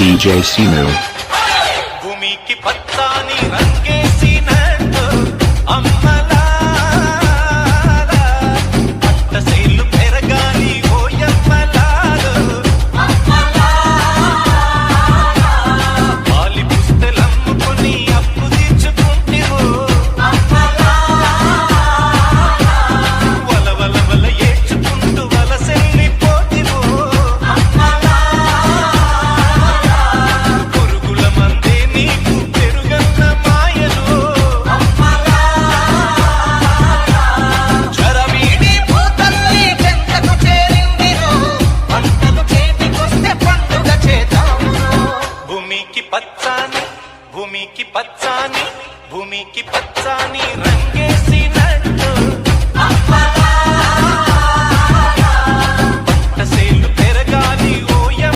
DJ Sinu. భూమికి పచ్చాని రంగేసినట్టు అమ్మలారా పట్టశైలు పెరగాలి ఓయమ్మలారు పాలి పుస్తలమ్ముకుని అప్పు తీర్చుకుంటివో వల వల వల ఏడ్చుకుంటూ వలసెళ్ళిపోతివో పురుగుల మందే నీకు పెరుగన్న మాయలు చరవీడి భూతల్లి చెంతకు చేరిందిరో పంటలు చేతికొస్తే పండుగ చేద్దామురో భూమికి పచ్చాని భూమికి పచ్చాని భూమికి పచ్చాని